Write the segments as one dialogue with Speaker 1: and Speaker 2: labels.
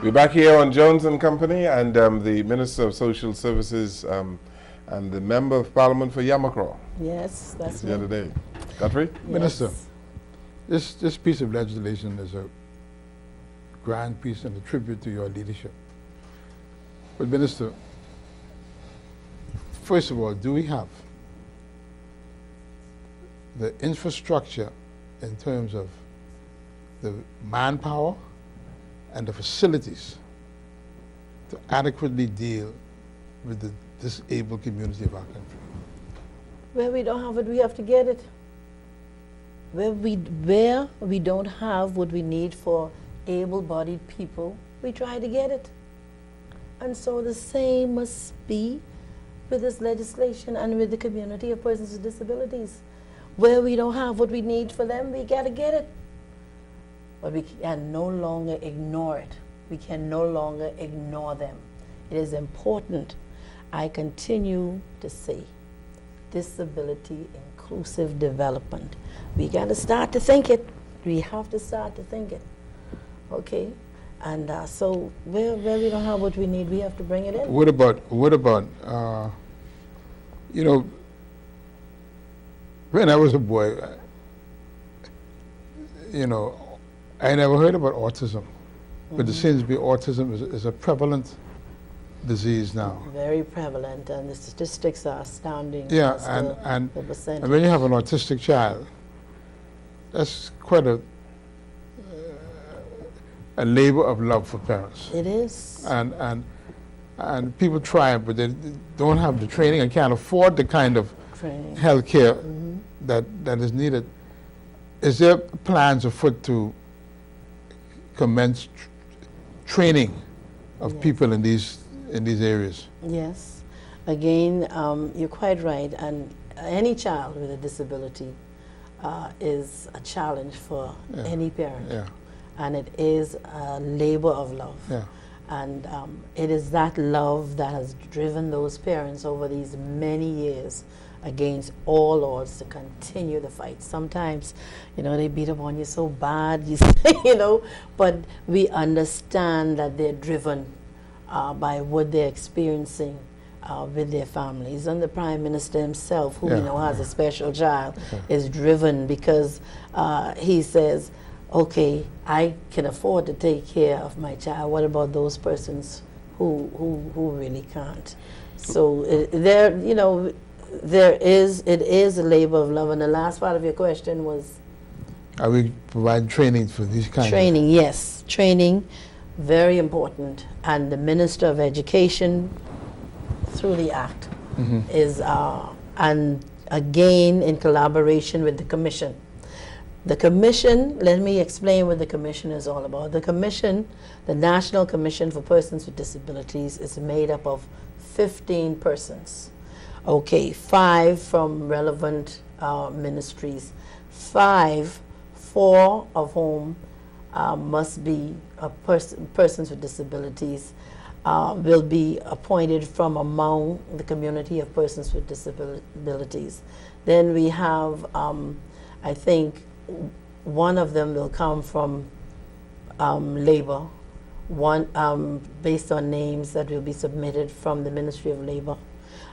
Speaker 1: We're back here on Jones and Company, and the Minister of Social Services and the Member of Parliament for Yamakro.
Speaker 2: Yes, that's
Speaker 1: the other day. Godfrey?
Speaker 2: Yes.
Speaker 3: Minister, this piece of legislation is a grand piece and a tribute to your leadership. But Minister, first of all, do we have the infrastructure in terms of the manpower and the facilities to adequately deal with the disabled community of our country?
Speaker 2: Where we don't have it, we have to get it. Where we don't have what we need for able-bodied people, we try to get it. And so the same must be with this legislation and with the community of persons with disabilities. Where we don't have what we need for them, we got to get it. But we can no longer ignore it. We can no longer ignore them. It is important. I continue to say disability inclusive development. We got to start to think it. We have to start to think it. Okay? And so where we don't have what we need, we have to bring it in.
Speaker 3: What about you know, when I was a boy, you know, I never heard about autism, but it seems to be autism is a prevalent disease now.
Speaker 2: Very prevalent, and the statistics are astounding.
Speaker 3: Yeah,
Speaker 2: and
Speaker 3: when you have an autistic child, that's quite a labor of love for parents.
Speaker 2: It is.
Speaker 3: And people try it, but they don't have the training and can't afford the kind of health care that is needed. Is there plans afoot to commence training of people in these areas?
Speaker 2: Yes. Again, you're quite right. And any child with a disability is a challenge for any parent.
Speaker 3: Yeah.
Speaker 2: And it is a labor of love.
Speaker 3: Yeah.
Speaker 2: And it is that love that has driven those parents over these many years against all odds to continue the fight. Sometimes, you know, they beat up on you so bad, you say, you know, but we understand that they're driven by what they're experiencing with their families. And the Prime Minister himself, who we know has a special child, is driven because he says, okay, I can afford to take care of my child. What about those persons who really can't? So there, you know, it is a labor of love. And the last part of your question was?
Speaker 3: Are we providing training for these kinds
Speaker 2: Training, yes. Training, very important. And the Minister of Education, through the Act, is, and again, in collaboration with the Commission. The Commission, let me explain what the Commission is all about. The Commission, the National Commission for Persons with Disabilities, is made up of 15 persons. Okay, 5 from relevant ministries, 4 of whom must be persons with disabilities, will be appointed from among the community of persons with disabilities. Then we have, I think, one of them will come from labor, one based on names that will be submitted from the Ministry of Labor,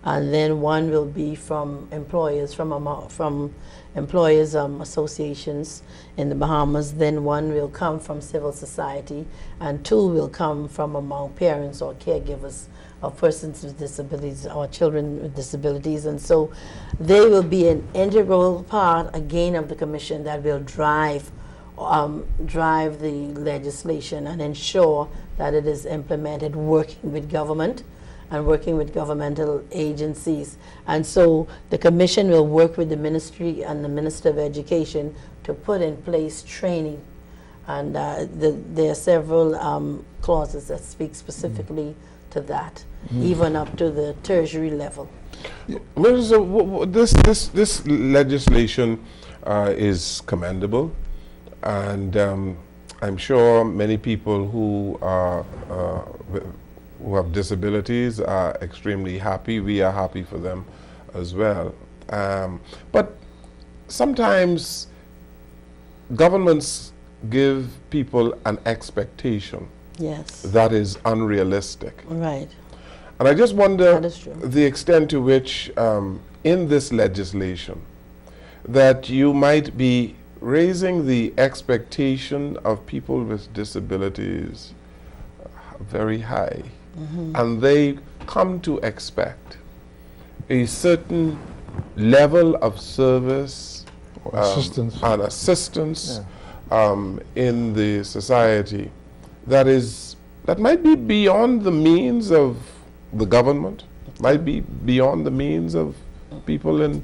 Speaker 2: and then one will be from employers, from employers associations in the Bahamas. Then one will come from civil society, and 2 will come from among parents or caregivers of persons with disabilities or children with disabilities. And so they will be an integral part again of the Commission that will drive the legislation and ensure that it is implemented, working with government and working with governmental agencies. And so the Commission will work with the Ministry and the Minister of Education to put in place training. And there are several clauses that speak specifically to that, even up to the tertiary level.
Speaker 1: Well, so this legislation is commendable, and I'm sure many people who have disabilities are extremely happy. We are happy for them as well. But sometimes governments give people an expectation
Speaker 2: Yes.
Speaker 1: that is unrealistic.
Speaker 2: Right.
Speaker 1: And I just wonder
Speaker 2: That is true.
Speaker 1: the extent to which in this legislation that you might be raising the expectation of people with disabilities very high. And they come to expect a certain level of service
Speaker 3: Assistance.
Speaker 1: and assistance in the society that might be beyond the means of the government, might be beyond the means of people in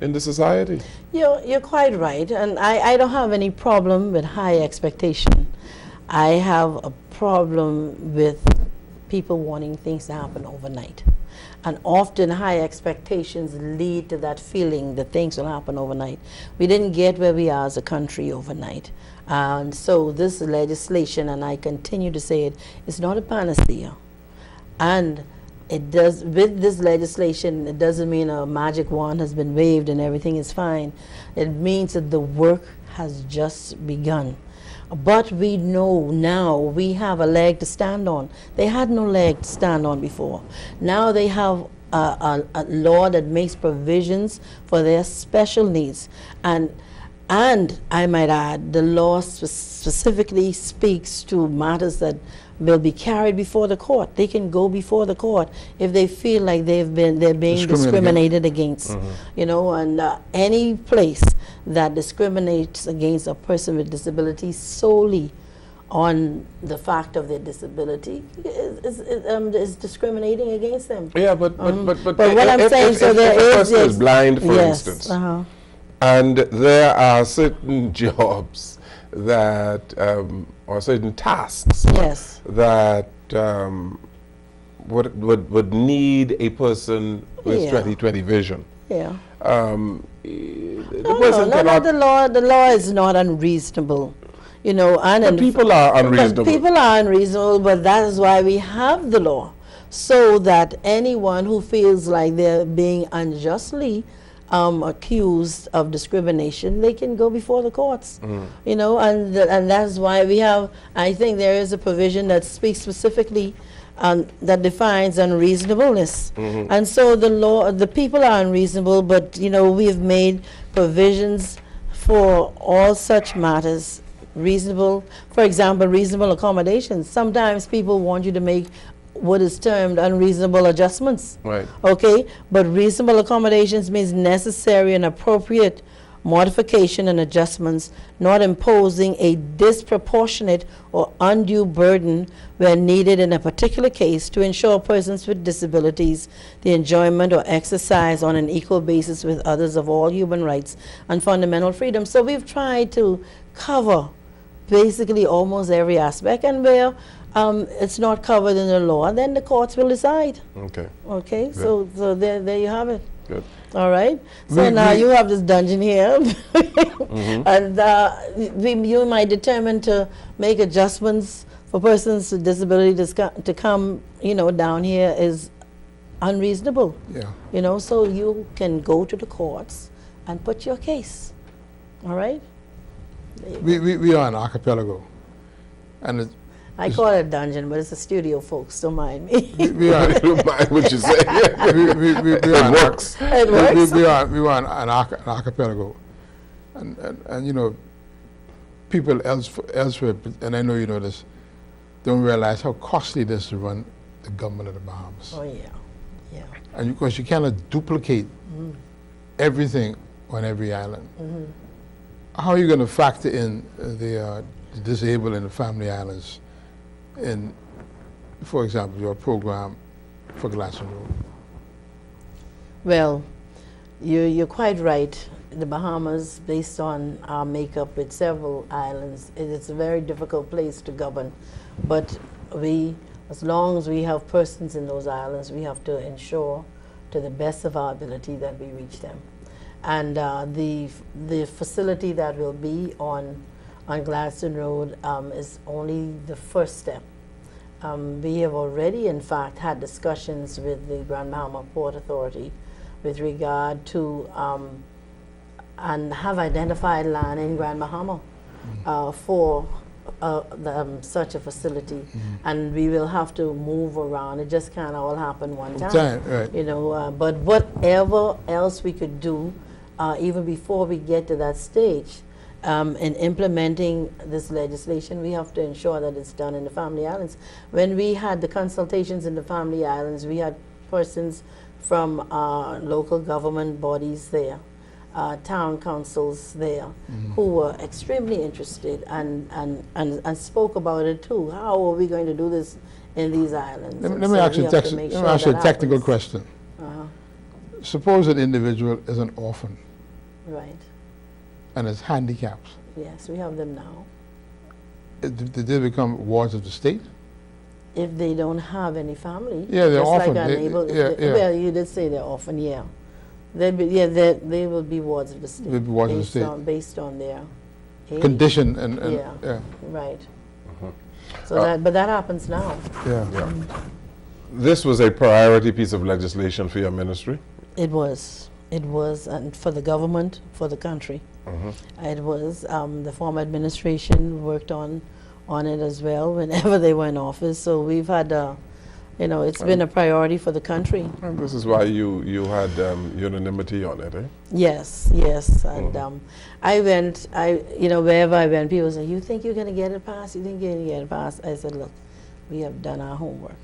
Speaker 1: the society.
Speaker 2: You're quite right, and I don't have any problem with high expectation. I have a problem with people wanting things to happen overnight. And often high expectations lead to that feeling that things will happen overnight. We didn't get where we are as a country overnight. And so this legislation, and I continue to say it, is not a panacea. And it does, with this legislation, it doesn't mean a magic wand has been waved and everything is fine. It means that the work has just begun. But we know now we have a leg to stand on. They had no leg to stand on before. Now they have a law that makes provisions for their special needs. And I might add, the law specifically speaks to matters that will be carried before the court. They can go before the court if they feel like they're being discriminated against. You know, and any place that discriminates against a person with disability solely on the fact of their disability is discriminating against them.
Speaker 1: Yeah, but
Speaker 2: But what I'm saying, so there
Speaker 1: if a person
Speaker 2: is
Speaker 1: is blind, for
Speaker 2: yes,
Speaker 1: instance,
Speaker 2: and
Speaker 1: there are certain jobs that or certain tasks
Speaker 2: yes,
Speaker 1: that would need a person with
Speaker 2: Yeah.
Speaker 1: 20/20 vision.
Speaker 2: yeah.
Speaker 1: The person cannot.
Speaker 2: The law is not unreasonable, you know,
Speaker 1: But people are unreasonable.
Speaker 2: But people are unreasonable, but that is why we have the law, so that anyone who feels like they're being unjustly accused of discrimination, they can go before the courts, you know, and that's why we have, I think there is a provision that speaks specifically that defines unreasonableness. And so the people are unreasonable, but, you know, we've made provisions for all such matters reasonable. For example, reasonable accommodations. Sometimes people want you to make what is termed unreasonable adjustments.
Speaker 1: Right.
Speaker 2: Okay, but reasonable accommodations means necessary and appropriate modification and adjustments, not imposing a disproportionate or undue burden where needed in a particular case to ensure persons with disabilities the enjoyment or exercise on an equal basis with others of all human rights and fundamental freedoms. So we've tried to cover basically almost every aspect, and where it's not covered in the law, then the courts will decide.
Speaker 1: Okay.
Speaker 2: Okay, so there you have it.
Speaker 1: Good.
Speaker 2: All right. So now you have this dungeon here, and you might determine to make adjustments for persons with disabilities to come, you know, down here is unreasonable.
Speaker 3: Yeah.
Speaker 2: You know, so you can go to the courts and put your case. All right.
Speaker 3: We are an archipelago, and
Speaker 2: I call it a dungeon, but it's a studio, folks. Don't mind me.
Speaker 3: we are
Speaker 1: I don't mind what you say.
Speaker 3: we
Speaker 1: It
Speaker 3: are
Speaker 1: works.
Speaker 2: It works.
Speaker 3: we are an archipelago, and you know, people elsewhere, and I know you know this, don't realize how costly it is to run the government of the Bahamas.
Speaker 2: Oh yeah, yeah.
Speaker 3: And of course you cannot duplicate everything on every island. How are you going to factor in the disabled and the family islands in, for example, your program for Glasson Road?
Speaker 2: Well, you're quite right. The Bahamas, based on our makeup with several islands, it's a very difficult place to govern. But as long as we have persons in those islands, we have to ensure to the best of our ability that we reach them. And the facility that will be on Gladstone Road is only the first step. We have already, in fact, had discussions with the Grand Bahama Port Authority with regard to, and have identified land in Grand Bahama for such a facility, and we will have to move around. It just can't all happen one time.
Speaker 3: Right.
Speaker 2: You know, but whatever else we could do, even before we get to that stage, in implementing this legislation, we have to ensure that it's done in the Family Islands. When we had the consultations in the Family Islands, we had persons from local government bodies there, town councils there, who were extremely interested and spoke about it too. How are we going to do this in these islands?
Speaker 3: Let me ask you a technical question. Suppose an individual is an orphan.
Speaker 2: Right.
Speaker 3: And is handicapped.
Speaker 2: Yes, we have them now.
Speaker 3: Did they become wards of the state?
Speaker 2: If they don't have any family.
Speaker 3: Yeah, they're orphan.
Speaker 2: Well, you did say they're orphan, yeah. They will be wards of the state.
Speaker 3: They'll be wards of the state.
Speaker 2: Based on their age.
Speaker 3: Condition and
Speaker 2: yeah. Right. So but that happens now.
Speaker 3: Yeah.
Speaker 1: This was a priority piece of legislation for your ministry?
Speaker 2: It was. It was, and for the government, for the country. It was. The former administration worked on it as well whenever they were in office. So we've had, you know, it's been a priority for the country.
Speaker 1: And this is why you had unanimity on it, eh?
Speaker 2: Yes. And you know, wherever I went, people say, "You think you're going to get it passed? You think you're going to get it passed?" I said, "Look, we have done our homework.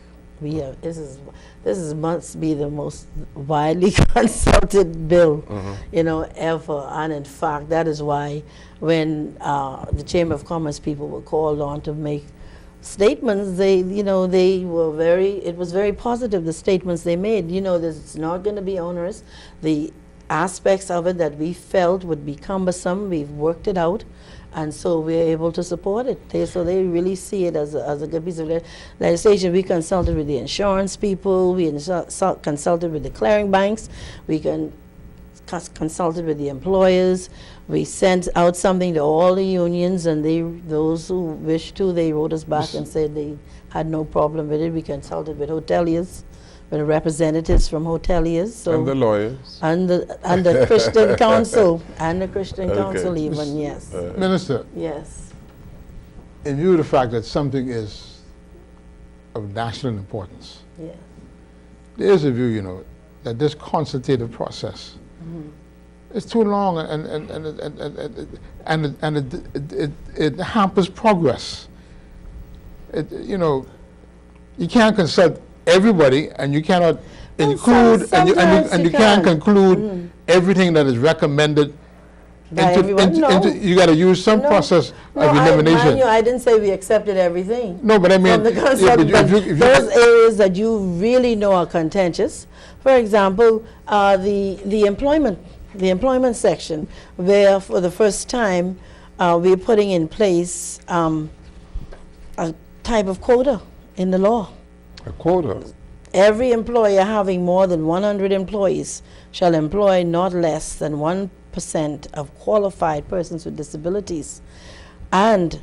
Speaker 2: We have. This must be the most widely consulted bill, you know, ever. And in fact, that is why when the Chamber of Commerce people were called on to make statements, it was very positive, the statements they made. You know, it's not going to be onerous. The aspects of it that we felt would be cumbersome, we've worked it out. And so we're able to support it. So they really see it as a good piece of legislation. We consulted with the insurance people. We consulted with the clearing banks. We consulted with the employers. We sent out something to all the unions, and those who wished to, they wrote us back and said they had no problem with it. We consulted with hoteliers, with representatives from hoteliers. So
Speaker 1: and the lawyers.
Speaker 2: And the Christian Council. And the Christian Council even, yes.
Speaker 3: Minister.
Speaker 2: Yes.
Speaker 3: In view of the fact that something is of national importance, there is a view, you know, that this consultative process is too long and it hampers progress. You know, you can't consult everybody, and you cannot include, and you can't conclude everything that is recommended. You got to use some process of elimination.
Speaker 2: I didn't say we accepted everything.
Speaker 3: No, but I mean,
Speaker 2: those areas that you really know are contentious. For example, the employment section, where for the first time we're putting in place a type of quota in the law.
Speaker 1: A quota?
Speaker 2: Every employer having more than 100 employees shall employ not less than 1% of qualified persons with disabilities. And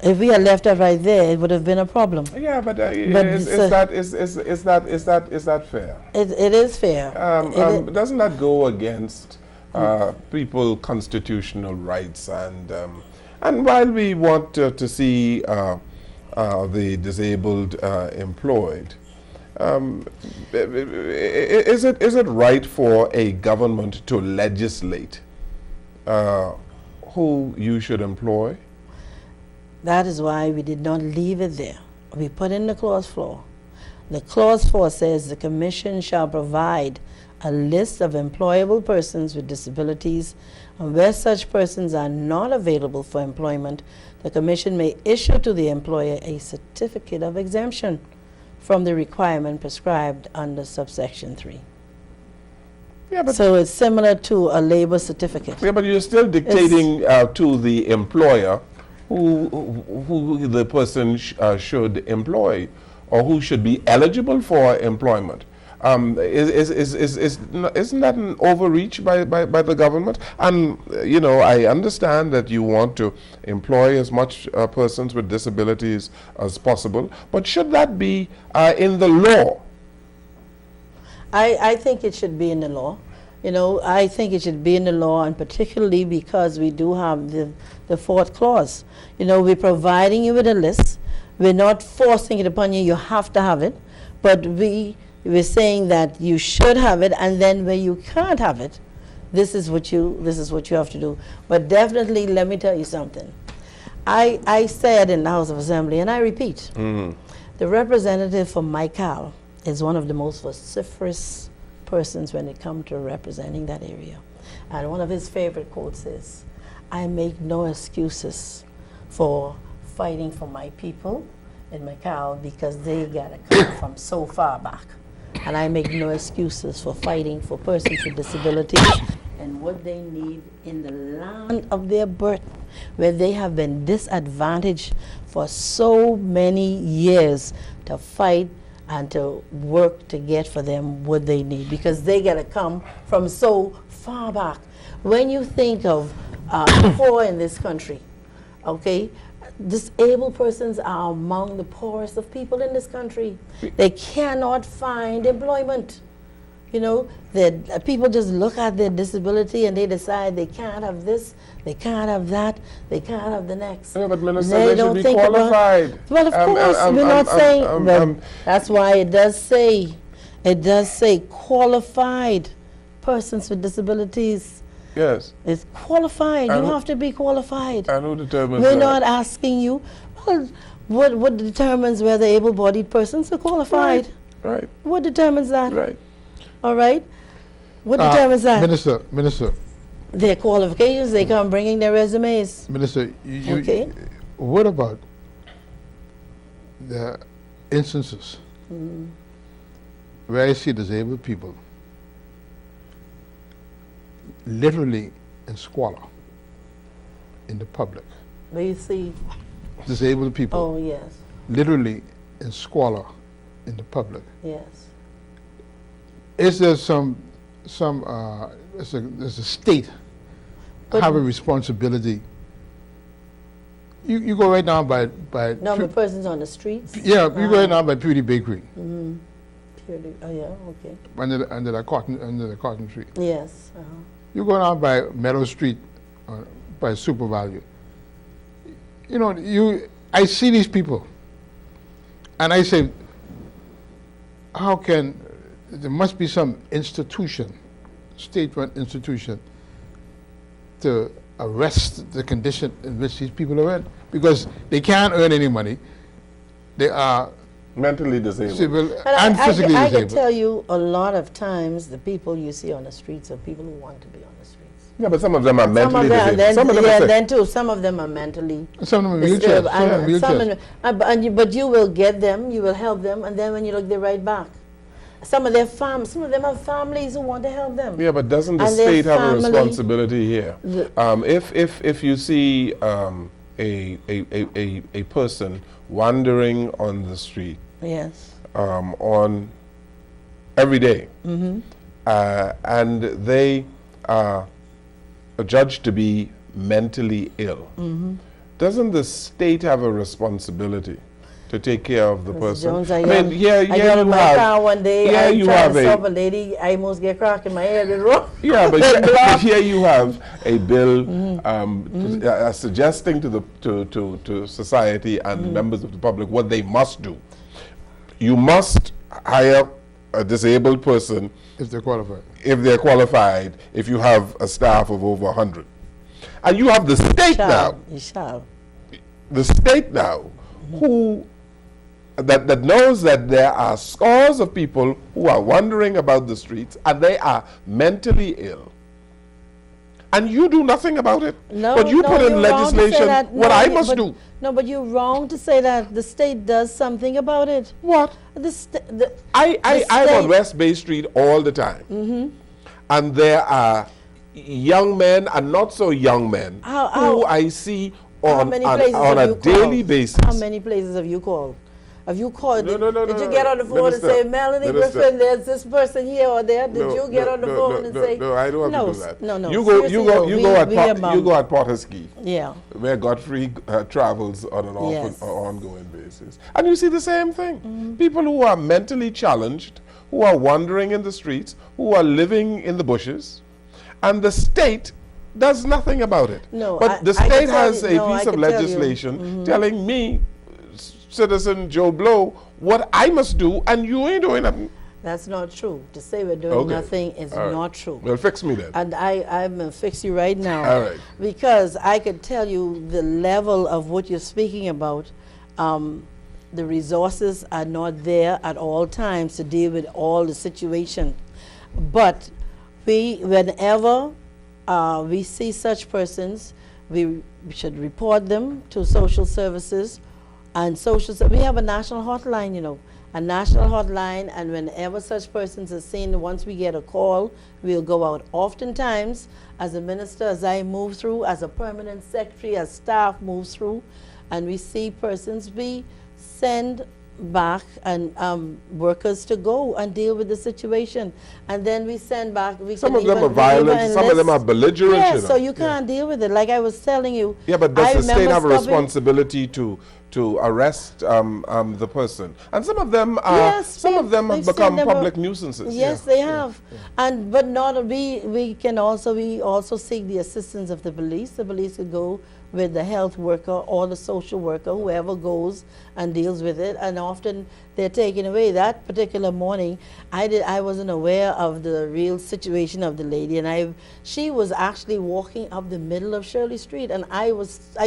Speaker 2: if we had left that right there, it would have been a problem.
Speaker 1: Yeah, but is that fair?
Speaker 2: It is fair.
Speaker 1: Doesn't that go against people's constitutional rights? And while we want to see the disabled employed, is it right for a government to legislate who you should employ?
Speaker 2: That is why we did not leave it there. We put in the clause 4. The clause 4 says the Commission shall provide a list of employable persons with disabilities, and where such persons are not available for employment, the Commission may issue to the employer a certificate of exemption from the requirement prescribed under subsection 3. Yeah, but so it's similar to a labor certificate.
Speaker 1: Yeah, but you're still dictating to the employer who the person should employ, or who should be eligible for employment. Isn't that an overreach by the government? And you know, I understand that you want to employ as much persons with disabilities as possible, but should that be in the law?
Speaker 2: I think it should be in the law. You know, I think it should be in the law, and particularly because we do have the fourth clause. You know, we're providing you with a list. We're not forcing it upon you. You have to have it, but we're saying that you should have it, and then when you can't have it, this is what you have to do. But definitely, let me tell you something. I said in the House of Assembly, and I repeat, the representative for Michael is one of the most vociferous persons when it comes to representing that area. And one of his favorite quotes is, "I make no excuses for fighting for my people in Macau because they got to come from so far back. And I make no excuses for fighting for persons with disabilities and what they need in the land of their birth, where they have been disadvantaged for so many years, to fight and to work to get for them what they need, because they got to come from so far back." When you think of poor in this country, okay, disabled persons are among the poorest of people in this country. They cannot find employment. You know, that people just look at their disability and they decide they can't have this, they can't have that, they can't have the next.
Speaker 1: Yeah, but Minister, they should be qualified.
Speaker 2: Well, of course, we're not saying, but that's why it does say qualified persons with disabilities.
Speaker 1: Yes.
Speaker 2: It's qualified. You have to be qualified.
Speaker 1: And who determines
Speaker 2: We're
Speaker 1: that?
Speaker 2: not asking you, well, what determines whether able-bodied persons are qualified?
Speaker 1: Right.
Speaker 2: What determines that?
Speaker 1: Right.
Speaker 2: All right? What determines that?
Speaker 3: Minister.
Speaker 2: Their qualifications, they come bringing their resumes.
Speaker 3: Minister,
Speaker 2: Okay.
Speaker 3: What about the instances where I see disabled people literally in squalor in the public?
Speaker 2: Where you see,
Speaker 3: Disabled people
Speaker 2: oh, yes,
Speaker 3: literally in squalor in the public.
Speaker 2: yes.
Speaker 3: Is there there's a state
Speaker 2: But-
Speaker 3: have a responsibility? You go right now by
Speaker 2: Number of persons on the streets?
Speaker 3: yeah, you go right now by Pewdie Bakery
Speaker 2: Purely, oh, yeah, okay.
Speaker 3: under the cotton tree.
Speaker 2: Yes.
Speaker 3: You go down by Meadow Street, by Super Value. You know, I see these people, and I say, how can, there must be some institution, state-run institution, to arrest the condition in which these people are in, because they can't earn any money. They are
Speaker 1: Mentally disabled.
Speaker 3: civil
Speaker 2: But
Speaker 3: and physically
Speaker 2: I can
Speaker 3: disabled.
Speaker 2: tell you, a lot of times, the people you see on the streets are people who want to be on the streets.
Speaker 1: Yeah, but some of them are mentally
Speaker 2: Some of them,
Speaker 1: disabled. Some of them are sick.
Speaker 2: then too, some of them are mentally
Speaker 3: Some of them are
Speaker 2: disturbed,
Speaker 3: wheelchairs. Some
Speaker 2: and
Speaker 3: are
Speaker 2: some
Speaker 3: wheelchairs.
Speaker 2: but you will get them, you will help them, and then when you look, they're right back. Some of them have families who want to help them.
Speaker 1: Yeah, but doesn't the
Speaker 2: And their
Speaker 1: state have a
Speaker 2: family-
Speaker 1: responsibility here? If you see a person wandering on the street
Speaker 2: Yes.
Speaker 1: on every day, and they are judged to be mentally ill, doesn't the state have a responsibility to take care of the
Speaker 2: Mr.
Speaker 1: person?
Speaker 2: Jones,
Speaker 1: I mean,
Speaker 2: I got
Speaker 1: you
Speaker 2: in my
Speaker 1: have.
Speaker 2: car one day,
Speaker 1: Yeah,
Speaker 2: I
Speaker 1: you
Speaker 2: tried
Speaker 1: have
Speaker 2: to
Speaker 1: a.
Speaker 2: stop a lady, I almost get crack in my head and wrong.
Speaker 1: Yeah, but
Speaker 2: Block.
Speaker 1: here you have a bill suggesting to society and members of the public what they must do. You must hire a disabled person
Speaker 3: If they're qualified.
Speaker 1: if they're qualified, if you have a staff of over 100. And you have the state now,
Speaker 2: You shall.
Speaker 1: the state now, who that knows that there are scores of people who are wandering about the streets and they are mentally ill. And you do nothing about it.
Speaker 2: No,
Speaker 1: but you
Speaker 2: no,
Speaker 1: put in
Speaker 2: you're wrong to say
Speaker 1: legislation
Speaker 2: that.
Speaker 1: what
Speaker 2: No,
Speaker 1: I
Speaker 2: you-
Speaker 1: must
Speaker 2: but-
Speaker 1: do.
Speaker 2: No, but you're wrong to say that the state does something about it.
Speaker 1: What? I'm
Speaker 2: state-
Speaker 1: on West Bay Street all the time. And there are young men and not so young men who I see
Speaker 2: How
Speaker 1: on
Speaker 2: many places have
Speaker 1: a
Speaker 2: you
Speaker 1: daily
Speaker 2: called?
Speaker 1: basis.
Speaker 2: How many places have you called? Have you called?
Speaker 1: No,
Speaker 2: Did you get on the phone
Speaker 1: Minister,
Speaker 2: and say, Melanie,
Speaker 1: Minister.
Speaker 2: Griffin, there's this person here or there? Did
Speaker 1: No,
Speaker 2: you get
Speaker 1: no,
Speaker 2: on the
Speaker 1: no,
Speaker 2: phone
Speaker 1: no,
Speaker 2: and
Speaker 1: no,
Speaker 2: say?
Speaker 1: no, I don't have to do that.
Speaker 2: No.
Speaker 1: You
Speaker 2: Seriously, no.
Speaker 1: go at
Speaker 2: We are
Speaker 1: Potterski,
Speaker 2: Yeah.
Speaker 1: where Godfrey travels on an
Speaker 2: Yes.
Speaker 1: ongoing basis, and you see the same thing. People who are mentally challenged, who are wandering in the streets, who are living in the bushes, and the state does nothing about it.
Speaker 2: No,
Speaker 1: but the state has a
Speaker 2: no,
Speaker 1: piece of legislation telling me, citizen Joe Blow, what I must do, and you ain't doing nothing.
Speaker 2: That's not true. To say we're doing nothing is not true.
Speaker 1: Well, fix me then.
Speaker 2: And I'm going to fix you right now.
Speaker 1: All right.
Speaker 2: Because I could tell you the level of what you're speaking about. The resources are not there at all times to deal with all the situation. But whenever we see such persons, we should report them to social services. And we have a national hotline, you know, a national hotline, and whenever such persons are seen, once we get a call, we'll go out. Oftentimes, as a minister, as I move through, as a permanent secretary, as staff moves through, and we see persons, we send back and workers to go and deal with the situation, and then we send back.
Speaker 1: Some of them are violent. Some of them are belligerent.
Speaker 2: Yeah,
Speaker 1: you know.
Speaker 2: so you can't deal with it. Like I was telling you.
Speaker 1: Yeah, but does the state have a responsibility to arrest the person? And some of them are. Yes, some of them have become public nuisances.
Speaker 2: Yes, they have. And but not we also seek the assistance of the police. The police could go with the health worker or the social worker, whoever goes and deals with it, and often they're taken away. That particular morning, I wasn't aware of the real situation of the lady, and she was actually walking up the middle of Shirley Street, and I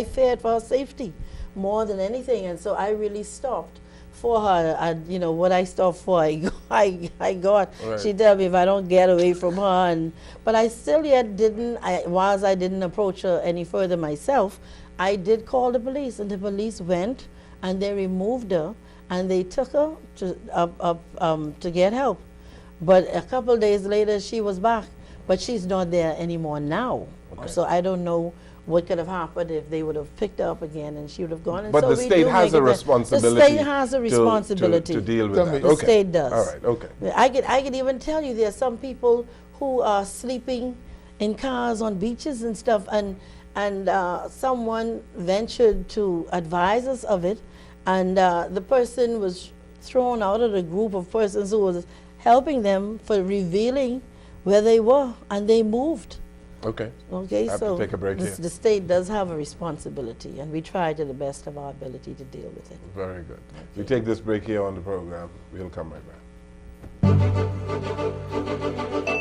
Speaker 2: feared for her safety more than anything, and so I really stopped for her. And you know what I stopped for, I got. Right. She told me if I don't get away from her, but I still yet didn't. Whilst I didn't approach her any further myself, I did call the police, and the police went and they removed her and they took her to get help. But a couple of days later, she was back, but she's not there anymore now. Okay. So I don't know what could have happened if they would have picked her up again and she would have gone. And
Speaker 1: but
Speaker 2: so
Speaker 1: the state has a responsibility.
Speaker 2: The state has a responsibility
Speaker 1: to deal with that.
Speaker 2: The state does.
Speaker 1: All right. Okay.
Speaker 2: I could even tell you there are some people who are sleeping in cars on beaches and stuff, and someone ventured to advise us of it, and the person was thrown out of the group of persons who was helping them for revealing where they were, and they moved.
Speaker 1: Okay.
Speaker 2: Okay, so
Speaker 1: take a break here.
Speaker 2: The state does have a responsibility, and we try to the best of our ability to deal with it.
Speaker 1: Very good. We take this break here on the program. We'll come right back.